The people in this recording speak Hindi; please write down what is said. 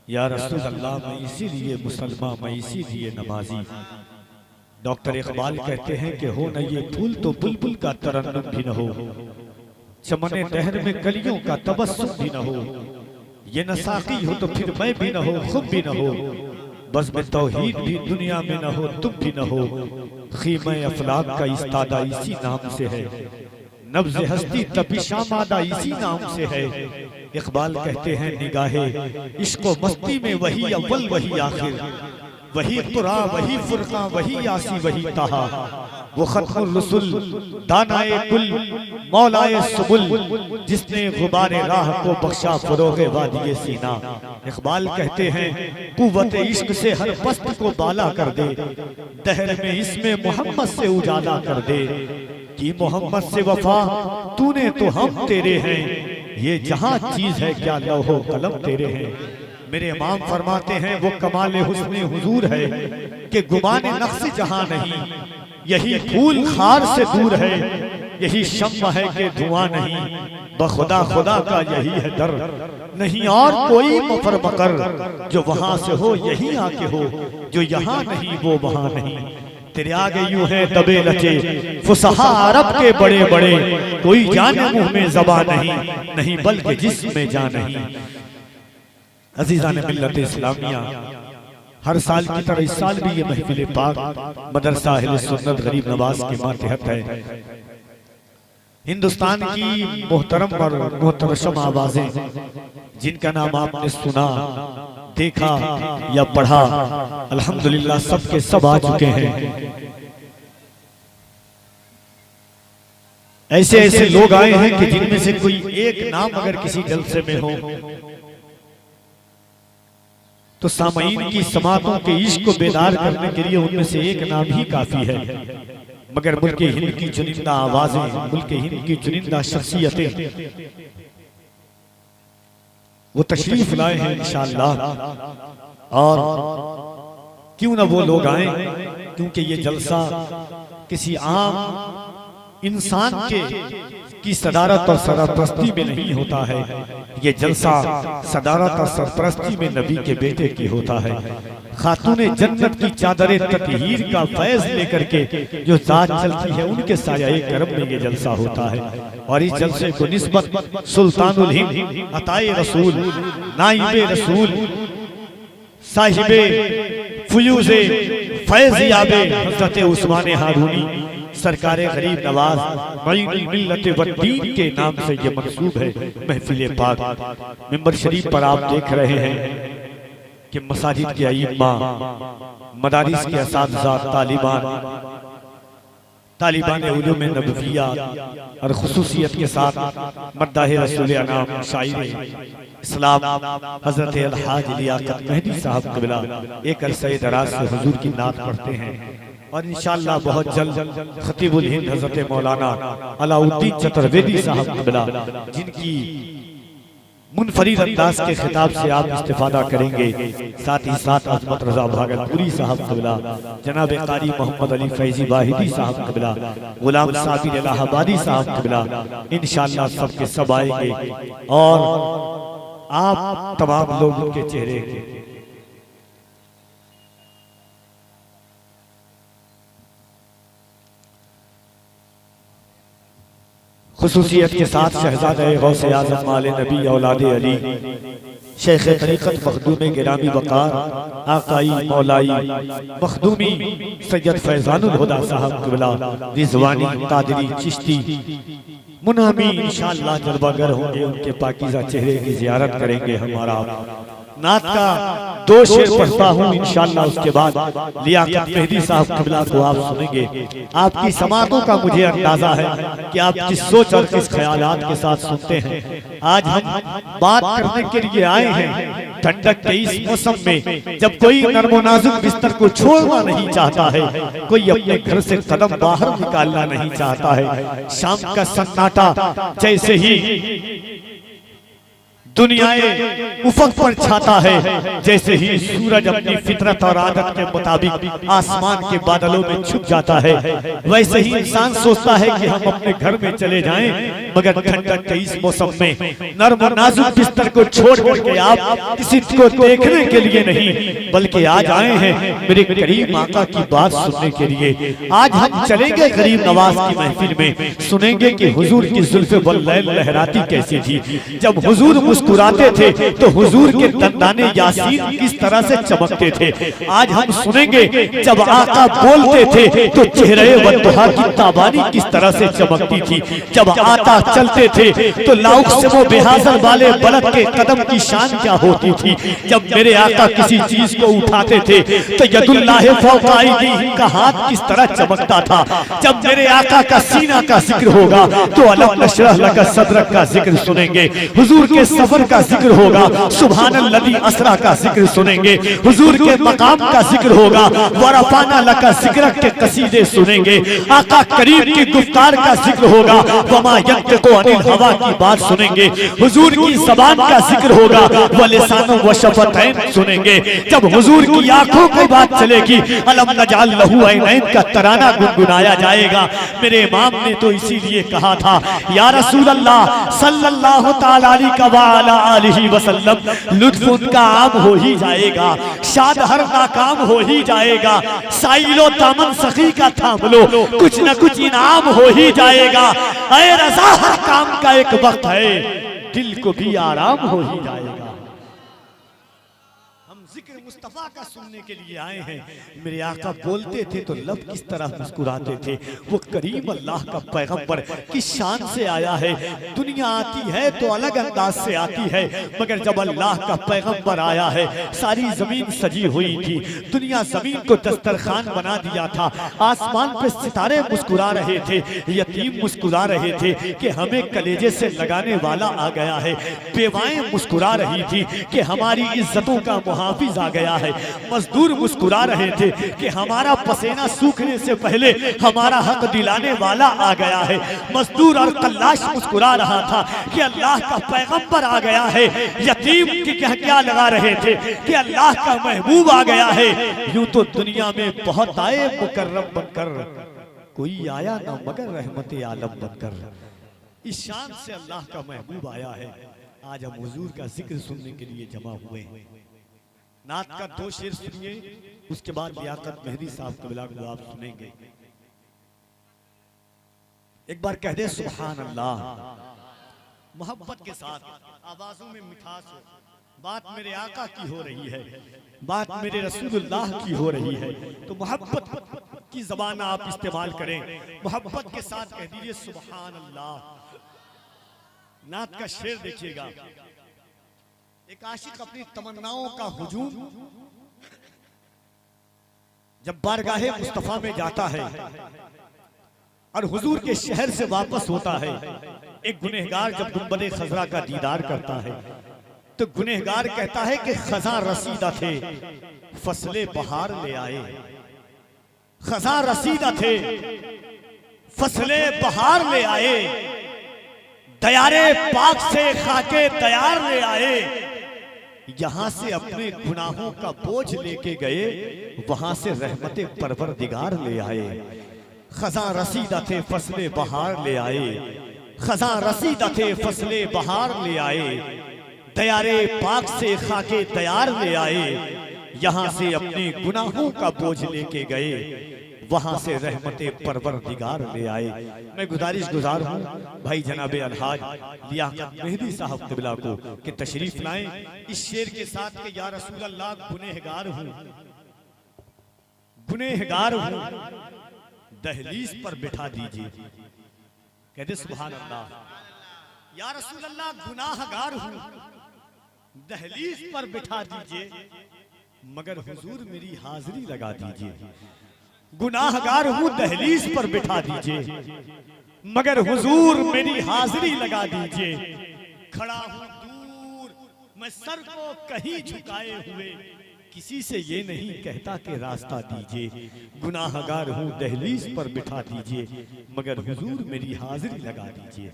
या रसूल अल्लाह, मैं इसीलिए मुसलमान, मैं इसीलिए नमाजी। डॉक्टर इकबाल कहते हैं कि हो न ये फूल तो बुलबुल का तरन्नुम भी न हो, चमने दहर में कलियों का तबस्सुम भी न हो, ये न साकी हो तो फिर मैं भी न हो, खुद भी न हो, बस में तौहीद भी दुनिया में न हो, तुम भी न हो। ख़ीमे अफलाक का इस्तादा इसी नाम से है, नब्ज़ हस्ती तपिशा मादा इसी नाम से है। इकबाल कहते हैं निगाहे इश्क़ व मस्ती में वही अव्वल वही आखिर, वही तुरा वही फुरका वही यासी वही ताहा, वो खत्मुर रसूल दानाए कुल मौलाए सुबुल, जिसने गुबारे राह को बख्शा फरोगे वादिये सीना। इकबाल कहते हैं कुव्वत इश्क से हर पस्त को बाला कर दे, दहर में इसमें मोहम्मद से उजाला कर दे, कि मोहम्मद से वफा तूने तो हम तेरे हैं, ये जहां चीज है क्या लौहो कलम तेरे हैं। मेरे इमाम फरमाते हैं वो कमाल हुस्ने हुजूर है कि गुमाने नक्श जहां नहीं, यही फूल खार से दूर है, यही शम्मा है कि धुआं नहीं, बखुदा खुदा का यही है दर, नहीं और कोई मफर मकर, जो वहां से हो यही आके हो, जो यहाँ नहीं वो वहां नहीं। तेरे आगे यूं है दबे लचे फुसहा अरब के बड़े बड़े, कोई जाने मुंह में ज़बां नहीं, नहीं बल्कि जिस्म जान नहीं। अज़ीज़ान मिल्लत इस्लामिया, हर साल की तरह इस साल भी ये महफिल पाक मदरसा अहले सुन्नत गरीब नवाज के मातहत है। हिंदुस्तान की मोहतरम और मोहतरम आवाजें जिनका नाम आपने सुना, देखा या पढ़ा, अल्हम्दुलिल्लाह सब के सब आ चुके हैं। ऐसे ऐसे लोग आए हैं कि जिनमें से कोई एक नाम अगर किसी जलसे में हो तो सामईन की समातों के इश्क को बेदार करने के लिए उनमें से एक नाम ही काफी है। मगर मुल्क हिंद की चुनिंदा आवाजें, मुल्क हिंद की चुनिंदा शख्सियतें वो तशरीफ लाए हैं इंशाअल्लाह, और क्यों ना वो लोग आए, क्योंकि ये जलसा किसी आम इंसान की सदारत और सरपरस्ती में नहीं होता है, ये जलसा सदारत और सरपरस्ती में नबी के बेटे की होता है। खातूने जन्नत की चादरे ततहीर का फैज लेकर के जो जात चलती है, उनके साया करम में ये जलसा होता है। और इस जलसे को निस्बत सुल्तानुल हिंद अताए रसूल नाइबे रसूल साहिबे फुयूज़े फैज़याबे हज़रत उस्मान हारूनी सरकारे गरीब नवाज मईनुल मिल्लत वद्दीन के नाम से ये मंसूब है महफिल पाक। मिंबर शरीफ पर आप देख रहे हैं कि मसाजिद के अइम्मा, मदारिस के असातिज़ा, तालिबान उलूम नबविया और खुसूसियत के साथ मद्दाह रसूल अनाम शायर इस्लाम हज़रत अलहाज लियाकत मेहदी साहब क़िबला एक अरसे दराज से हुजूर की नात पढ़ते हैं। और इंशाअल्लाह बहुत जल्द खतीबुल हिंद हज़रत मौलाना अलाउद्दीन चतुर्वेदी साहब क़िबला, जिनकी मुनफरिद अंदाज के खिताब से आप इस्तिफादा करेंगे, साथ ही साथ अज़मत रज़ा भागलपुरी साहब क़िबला, जनाब कारी मोहम्मद अली फैज़ी वाहिदी साहब क़िबला, गुलाम साबिर इलाहाबादी साहब क़िबला, इंशाअल्लाह सब के सब आएंगे और आप तमाम लोगों के चेहरे खुसूसियत के साथ शहजादे गौसे आज़म आले नबी औलादे अली शेख तरीक़त मखदूम गिरामी वक़ार आकाई मौलाई मखदूमी सैयद फैज़ानुल हुदा साहब क़िबला रिज़वानी कादरी चिश्ती मुनामी इंशाअल्लाह जलवागर होंगे, उनके पाकीज़ा चेहरे की ज़ियारत करेंगे। हमारा नात का 2 शेर पढ़ता हूँ इंशाअल्लाह, उसके बाद लियाकत मेहदी साहब क़िबला को आप सुनेंगे। आपकी समातों का मुझे अंदाजा है कि आप किस सोच और किस ख्यालात के साथ सुनते हैं। आज हम बात करने के लिए आए हैं ठंडक के इस मौसम में, जब कोई नर्मो नाजुक बिस्तर को छोड़ना नहीं चाहता है, कोई अपने घर से कदम बाहर निकालना नहीं चाहता है। शाम का सन्नाटा जैसे ही दुनियाए उफक पर छाता है, जैसे ही सूरज अपनी फितरत और आदत के मुताबिक आसमान के बादलों में छुप जाता है, वैसे ही इंसान सोचता है कि हम अपने घर में चले जाएं, मगर ठंडक के इस मौसम में नर्म और नाजुक बिस्तर को छोड़ करके आप किसी को देखने के लिए नहीं, बल्कि आज आए हैं मेरे करीम आका की बात सुनने के लिए। आज हम चलेंगे गरीब नवाज की महफिल में, सुनेंगे कि हुजूर की जुल्फ़े वल्लैल लहराती कैसी थी। जब हुजूर मुस्कुराते थे तो हुजूर के दंदाने यासीन किस तरह से चमकते थे। आज हम सुनेंगे जब आका बोलते थे तो चेहरे वद्दुहा की ताबानी किस तरह से चमकती थी। जब आका चलते थे तो लाउक से वो बेहाजल वाले बलद के कदम की शान क्या होती थी। जब मेरे आका किसी चीज को उठाते थे तो यदुल्लाह फौका अयदीहिम का हाथ किस तरह चमकता था। जब मेरे आका का सीना का जिक्र होगा तो अलम नशरह लका सदरक का जिक्र सुनेंगे, हुजूर के सफर का जिक्र होगा, सुभानल्लज़ी असरा का जिक्र सुनेंगे, हुजूर के मकाम का जिक्र होगा, वरफाना लका जिक्रक के कसीदे सुनेंगे, आका करीम की गुफ्तार का जिक्र होगा, वमा यंतिकु अनिल हवा की बात सुनेंगे, हुजूर की ज़बान का जिक्र होगा, व लिसानु व शफ़तैन सुनेंगे। जब हुजूर की आंखों की बात चलेगी, अलम नजअल लहू ऐनैन का तराना गुनगुनाया जाएगा। मेरे इमाम ने तो इसीलिए कहा था, या रसूल अल्लाह सल्लल्लाहु तआला अलैहि वसल्लम, लुत्फ उनका आम हो ही जाएगा, शाद हर नाकाम हो ही जाएगा, साइलो दामन सखी का थाम लो, कुछ न कुछ इनाम हो ही जाएगा। ऐ रज़ा हर काम का एक वक्त है, दिल को भी आराम हो ही जाएगा। जिक्र मुस्तफा का सुनने के लिए आए हैं। मेरे आका बोलते थे तो लब किस तरह मुस्कुराते थे। वो करीम अल्लाह का पैगंबर किस शान से आया है। दुनिया आती है तो अलग अंदाज से आती है, मगर जब अल्लाह का पैगंबर आया है सारी जमीन सजी हुई थी। दुनिया जमीन को दस्तरखान बना दिया था, आसमान पे सितारे मुस्कुरा रहे थे, यतीम मुस्कुरा रहे थे कि हमें कलेजे से लगाने वाला आ गया है, बेवाएं मुस्कुरा रही थी कि हमारी इज्जतों का मुहाफिज आ गया है, मजदूर मुस्कुरा रहे थे कि हमारा पसीना सूखने से पहले हमारा हक दिलाने वाला आ गया है, मजदूर और कल्लाश मुस्कुरा रहा था कि अल्लाह का पैगंबर आ गया है, यतीम की क्या लगा रहे थे कि अल्लाह का महबूब आ गया है। यूं तो दुनिया में बहुत आए मुकर्रम बनकर, कोई आया ना मगर रहमत आलम बनकर। इस शान से अल्लाह का महबूब आया है। आज हम हुजूर का जिक्र सुनने के लिए जमा हुए हैं। नात का दो शेर सुनिए, उसके बाद लियाकत मेहदी साहब कबिला को आप सुनेंगे। एक बार कह दे सुभान अल्लाह, मोहब्बत के साथ, आवाजों में मिठास हो। बात मेरे आका की हो रही है, बात मेरे रसूलुल्लाह की हो रही है, तो मोहब्बत की जबान आप इस्तेमाल करें, मोहब्बत के साथ कह दीजिए सुभान अल्लाह। नात का शेर देखिएगा। एक आशिक अपनी तमन्नाओं का हुजूम जब बारगाहे मुस्तफा में जाता है और हुजूर के शहर से वापस होता है, एक गुनहगार जब गुंबदे खजरा का दीदार करता है तो गुनहगार कहता है कि खजा रसीदा थे फसले बहार ले आए, खजा रसीदा थे फसले बहार ले आए, दयारे पाक से खाके दयार ले आए, यहां से अपने गुनाहों का बोझ लेके गए, वहां से रहमते परवरदिगार ले आए। खजा रसीदा थे फसले बहार ले आए, खजा रसीदा थे फसले बहार ले आए, दयारे पाक से खाके दयार ले आए, यहां से अपने गुनाहों का बोझ लेके गए, वहां से रहमते परवरदिगार ले आए। मैं गुजारिश गुजार हूँ भाई जनाबे अलहाज लियाकत मेहदी साहब क़िबला को कि तशरीफ लाएं इस शेर के साथ कि या रसूल अल्लाह गुनहगार हूँ, गुनहगार हूँ, दहलीज पर बिठा दीजिए। कहते सुभान अल्लाह, या रसूल अल्लाह गुनाहगार हूँ, दहलीज पर बिठा दीजिए, मगर हुजूर मेरी हाजिरी लगा दीजिए। गुनाहगार हूं दहलीज पर बिठा दीजिए, मगर हुजूर मेरी हाजिरी लगा दीजिए। खड़ा हूं दूर मैं सर को कहीं झुकाए हुए, किसी से ये नहीं कहता कि रास्ता दीजिए। गुनाहगार हूं दहलीज पर बिठा दीजिए, मगर हुजूर मेरी हाजिरी लगा दीजिए।